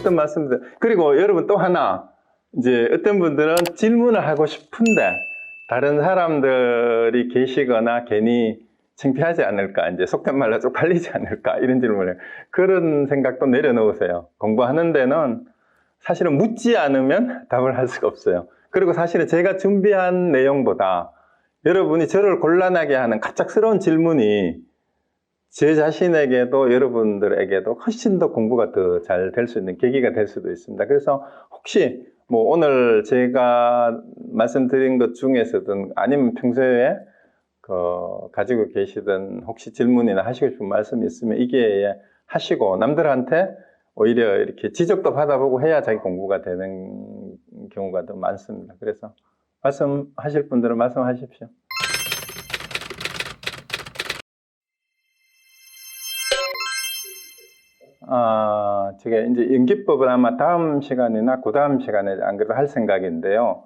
어떤 말씀들. 그리고 여러분 또 하나, 이제 어떤 분들은 질문을 하고 싶은데 다른 사람들이 계시거나 괜히 창피하지 않을까, 이제 속된 말로 쪽팔리지 않을까, 이런 질문을. 그런 생각도 내려놓으세요. 공부하는 데는 사실은 묻지 않으면 답을 할 수가 없어요. 그리고 사실은 제가 준비한 내용보다 여러분이 저를 곤란하게 하는 갑작스러운 질문이 제 자신에게도 여러분들에게도 훨씬 더 공부가 더 잘 될 수 있는 계기가 될 수도 있습니다. 그래서 혹시 뭐 오늘 제가 말씀드린 것 중에서든 아니면 평소에 가지고 계시던 혹시 질문이나 하시고 싶은 말씀이 있으면 이게 하시고 남들한테 오히려 이렇게 지적도 받아보고 해야 자기 공부가 되는 경우가 더 많습니다. 그래서 말씀하실 분들은 말씀하십시오. 제가 이제 연기법은 아마 다음 시간이나 그 다음 시간에 안 그래도 할 생각인데요.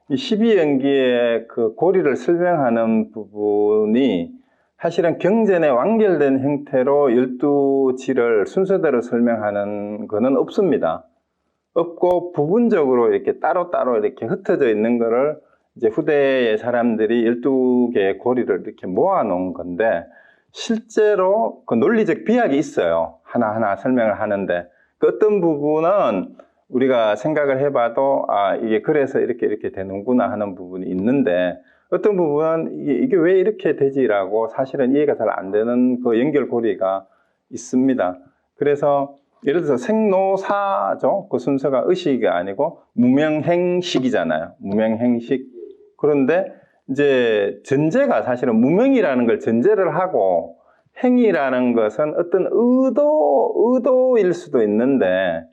이 12연기의 그 고리를 설명하는 부분이 사실은 경전에 완결된 형태로 12지를 순서대로 설명하는 거는 없습니다. 없고 부분적으로 이렇게 따로따로 이렇게 흩어져 있는 거를 이제 후대의 사람들이 12개의 고리를 이렇게 모아 놓은 건데 실제로 그 논리적 비약이 있어요. 하나하나 설명을 하는데 그 어떤 부분은 우리가 생각을 해봐도 이게 그래서 이렇게 되는구나 하는 부분이 있는데 어떤 부분은 이게 왜 이렇게 되지라고 사실은 이해가 잘 안 되는 그 연결고리가 있습니다. 그래서 예를 들어서 생로사죠. 그 순서가 의식이 아니고 무명행식이잖아요. 무명행식. 그런데 이제 전제가 사실은 무명이라는 걸 전제를 하고 행이라는 것은 어떤 의도일 수도 있는데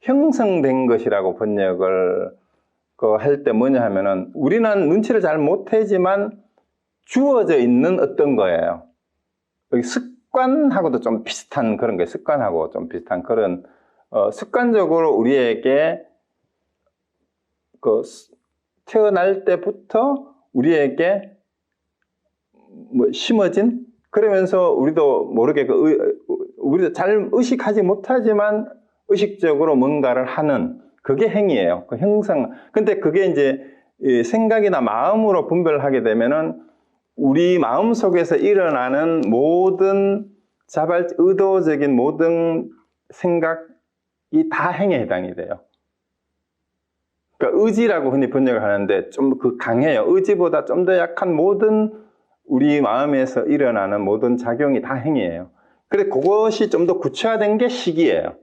형성된 것이라고 번역을 할 때 뭐냐 하면은 우리는 눈치를 잘 못하지만 주어져 있는 어떤 거예요. 여기 습관하고도 좀 비슷한 그런 거예요. 습관하고 좀 비슷한 그런 습관적으로 우리에게 태어날 때부터 우리에게 심어진 그러면서 우리도 모르게 우리도 잘 의식하지 못하지만 의식적으로 뭔가를 하는 그게 행위예요. 그 형성. 근데 그게 이제 생각이나 마음으로 분별하게 되면은 우리 마음 속에서 일어나는 모든 의도적인 모든 생각이 다 행에 해당이 돼요. 그러니까 의지라고 흔히 번역을 하는데 좀 강해요. 의지보다 좀 더 약한 모든 우리 마음에서 일어나는 모든 작용이 다 행이에요. 그래 그것이 좀 더 구체화된 게 식이에요.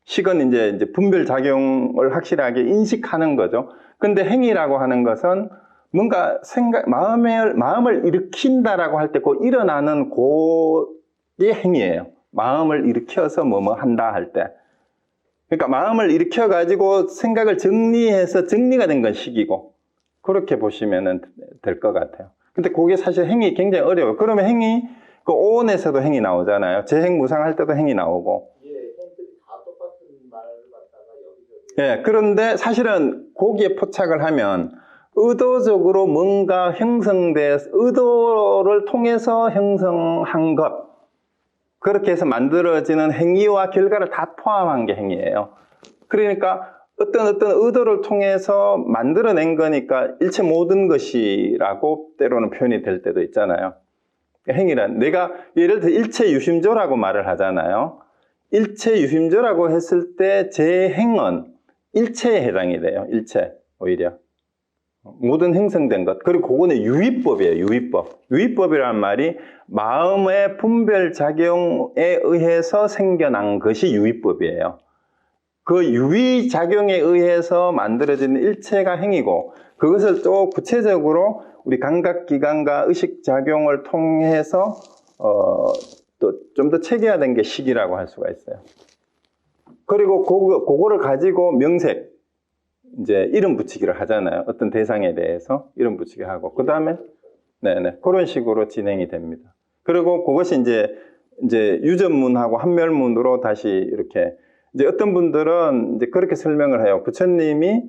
식은 이제 분별 작용을 확실하게 인식하는 거죠. 근데 행이라고 하는 것은 뭔가 마음을 일으킨다라고 할 때 그 일어나는 그게 행이에요. 마음을 일으켜서 뭐뭐 한다 할 때. 그러니까 마음을 일으켜가지고 생각을 정리해서 정리가 된 건 식이고 그렇게 보시면 될 것 같아요. 근데 그게 사실 행이 굉장히 어려워요. 그러면 행이 그 오온에서도 행이 나오잖아요. 재행무상할 때도 행이 나오고. 예, 그런데 사실은 거기에 포착을 하면 의도적으로 뭔가 의도를 통해서 형성한 것, 그렇게 해서 만들어지는 행위와 결과를 다 포함한 게 행위예요. 그러니까 어떤 의도를 통해서 만들어낸 거니까 일체 모든 것이라고 때로는 표현이 될 때도 있잖아요. 행위란 내가 예를 들어 일체 유심조라고 말을 하잖아요. 일체 유심조라고 했을 때 제 행은 일체에 해당이 돼요. 일체 오히려 모든 형성된 것. 그리고 그거는 유의법이에요. 유의법이라는 말이 마음의 분별 작용에 의해서 생겨난 것이 유의법이에요. 그 유의작용에 의해서 만들어지는 일체가 행위고 그것을 또 구체적으로 우리 감각기관과 의식작용을 통해서 또 좀 더 체계화된 게 식이라고 할 수가 있어요. 그리고 그거를 가지고 명색, 이제 이름 붙이기를 하잖아요. 어떤 대상에 대해서 이름 붙이기 하고 그 다음에 그런 식으로 진행이 됩니다. 그리고 그것이 이제 유전문하고 한멸문으로 다시 이렇게 이제 어떤 분들은 이제 그렇게 설명을 해요. 부처님이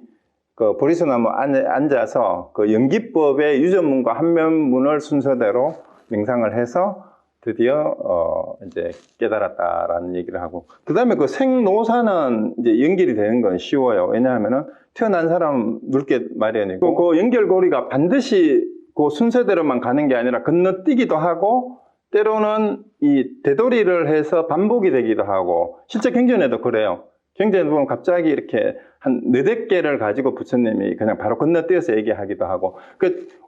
그 보리수나무 안에 앉아서 그 연기법의 유전문과 한면문을 순서대로 명상을 해서 드디어 이제 깨달았다라는 얘기를 하고, 그 다음에 그 생노사는 이제 연결이 되는 건 쉬워요. 왜냐하면은 태어난 사람 눕게 마련이고, 그 연결고리가 반드시 그 순서대로만 가는 게 아니라 건너뛰기도 하고, 때로는 이 되돌이를 해서 반복이 되기도 하고, 실제 경전에도 그래요. 경전에 보면 갑자기 이렇게 한 4-5개를 가지고 부처님이 그냥 바로 건너뛰어서 얘기하기도 하고,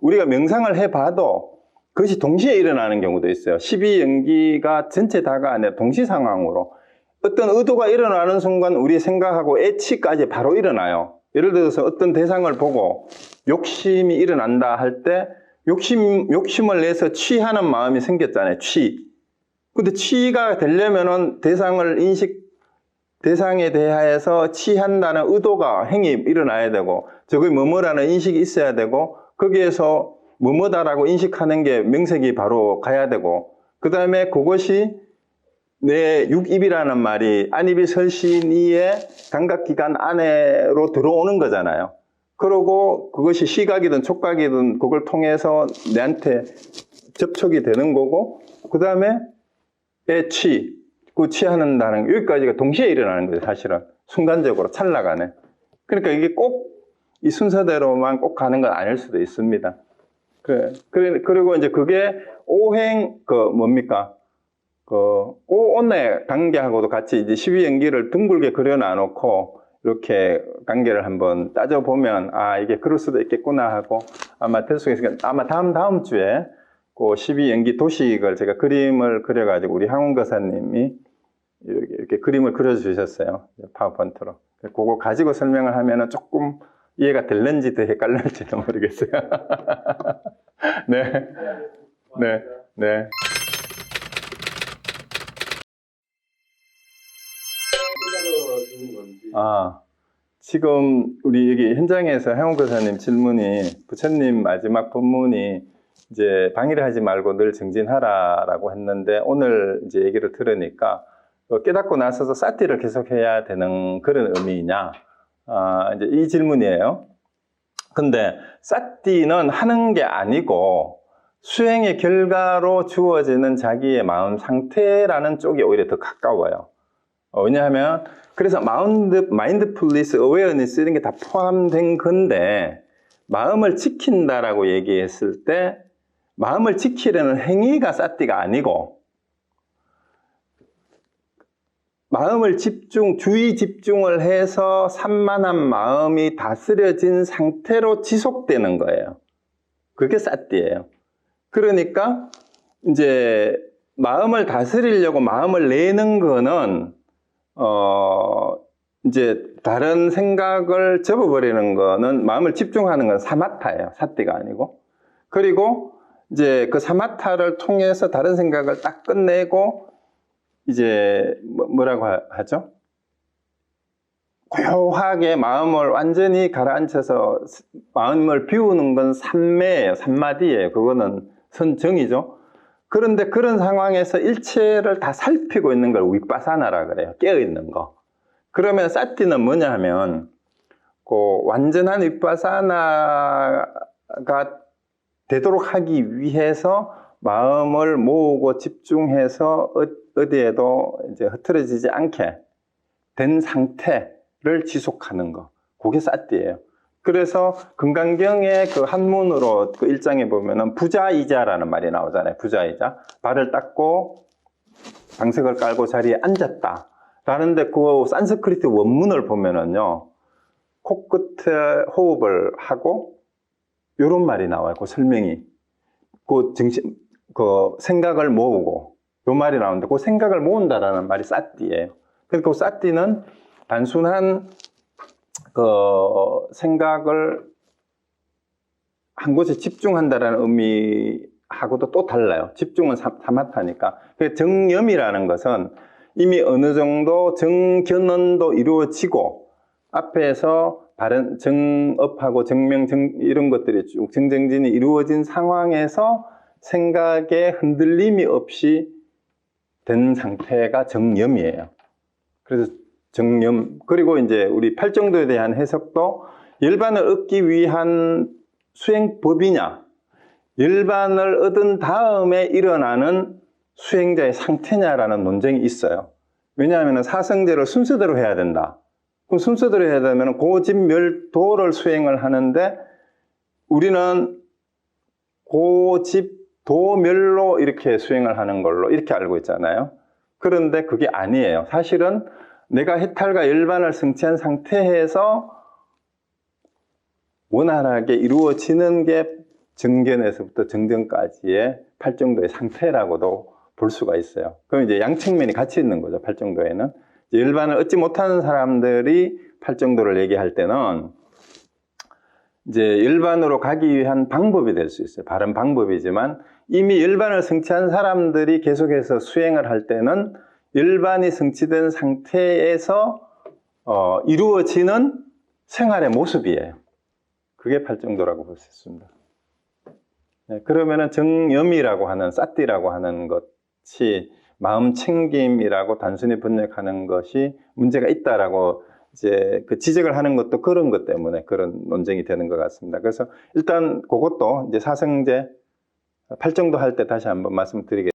우리가 명상을 해봐도 그것이 동시에 일어나는 경우도 있어요. 12연기가 전체 다가 아니라 동시 상황으로 어떤 의도가 일어나는 순간 우리 생각하고 애치까지 바로 일어나요. 예를 들어서 어떤 대상을 보고 욕심이 일어난다 할 때 욕심을 내서 취하는 마음이 생겼잖아요. 근데 취가 되려면은 대상에 대하여서 취한다는 의도가 행위 일어나야 되고, 저게 뭐뭐라는 인식이 있어야 되고, 거기에서 뭐뭐다라고 인식하는 게 명색이 바로 가야 되고, 그 다음에 그것이 내 육입이라는 말이 안입이 설신이의 감각기관 안으로 들어오는 거잖아요. 그러고 그것이 시각이든 촉각이든 그걸 통해서 내한테 접촉이 되는 거고, 그 다음에 취하는다는 여기까지가 동시에 일어나는 거예요. 사실은 순간적으로 찰나가네. 그러니까 이게 꼭 이 순서대로만 꼭 가는 건 아닐 수도 있습니다. 그리고 이제 그게 오행 오온의 관계하고도 같이 이제 12연기를 둥글게 그려놔놓고 이렇게 관계를 한번 따져보면, 이게 그럴 수도 있겠구나 하고, 아마 될 수 있으니까 아마 다음 주에 그 12연기 도식을 제가 그림을 그려가지고 우리 항운 거사님이 이렇게 그림을 그려주셨어요. 파워포인트로. 그거 가지고 설명을 하면은 조금 이해가 될는지 더 헷갈릴지도 모르겠어요. 네. 지금 우리 여기 현장에서 항운 거사님 질문이, 부처님 마지막 법문이 이제 방해를 하지 말고 늘 정진하라라고 했는데, 오늘 이제 얘기를 들으니까 깨닫고 나서도 사티를 계속해야 되는 그런 의미냐, 이제 이 질문이에요. 근데 사티는 하는 게 아니고 수행의 결과로 주어지는 자기의 마음 상태라는 쪽이 오히려 더 가까워요. 왜냐하면 그래서 마인드풀니스, 어웨어니스 이런 게 다 포함된 건데, 마음을 지킨다라고 얘기했을 때 마음을 지키려는 행위가 사티가 아니고, 마음을 주의 집중을 해서 산만한 마음이 다스려진 상태로 지속되는 거예요. 그게 사티예요. 그러니까 이제 마음을 다스리려고 마음을 내는 거는 이제 다른 생각을 접어버리는 거는, 마음을 집중하는 건 사마타예요. 사티가 아니고. 그리고 이제 그 사마타를 통해서 다른 생각을 딱 끝내고 이제 뭐라고 하죠? 고요하게 마음을 완전히 가라앉혀서 마음을 비우는 건 삼매예요. 삼마디예요. 그거는 선정이죠. 그런데 그런 상황에서 일체를 다 살피고 있는 걸 위빠사나라 그래요. 깨어있는 거. 그러면 사티는 뭐냐 하면, 완전한 위빠사나가 되도록 하기 위해서 마음을 모으고 집중해서 어디에도 이제 흐트러지지 않게 된 상태를 지속하는 거. 그게 사티예요. 그래서 금강경의 그 한문으로 그 일장에 보면은 부자이자라는 말이 나오잖아요. 부자이자. 발을 닦고 방석을 깔고 자리에 앉았다. 라는데 그 산스크리트 원문을 보면은요, 코끝에 호흡을 하고 요런 말이 나와요. 그 설명이. 그 생각을 모으고 요 말이 나오는데, 그 생각을 모은다라는 말이 사티예요. 그래서 그 사티는 단순한 그 생각을 한 곳에 집중한다라는 의미하고도 또 달라요. 집중은 사마타니까. 정념이라는 것은 이미 어느 정도 정견언도 이루어지고, 앞에서 바른 정업하고 정명, 이런 것들이 쭉 정정진이 이루어진 상황에서 생각에 흔들림이 없이 된 상태가 정념이에요. 그래서 정념. 그리고 이제 우리 팔정도에 대한 해석도, 열반을 얻기 위한 수행법이냐, 열반을 얻은 다음에 일어나는 수행자의 상태냐라는 논쟁이 있어요. 왜냐하면 사성제를 순서대로 해야 된다. 그럼 순서대로 해야 되면 고집멸도를 수행을 하는데 우리는 고집도멸로 이렇게 수행을 하는 걸로 이렇게 알고 있잖아요. 그런데 그게 아니에요. 사실은 내가 해탈과 열반을 성취한 상태에서 원활하게 이루어지는 게 정견에서부터 정정까지의 팔정도의 상태라고도 볼 수가 있어요. 그럼 이제 양측면이 같이 있는 거죠. 팔정도에는. 열반을 얻지 못하는 사람들이 팔정도를 얘기할 때는 이제 열반으로 가기 위한 방법이 될 수 있어요. 바른 방법이지만 이미 열반을 성취한 사람들이 계속해서 수행을 할 때는 열반이 성취된 상태에서 이루어지는 생활의 모습이에요. 그게 팔정도라고 볼 수 있습니다. 네, 그러면은 정염이라고 하는 사띠라고 하는 것이 마음 챙김이라고 단순히 번역하는 것이 문제가 있다라고 이제 그 지적을 하는 것도 그런 것 때문에 그런 논쟁이 되는 것 같습니다. 그래서 일단 그것도 이제 사성제 팔정도 할 때 다시 한번 말씀드리겠습니다.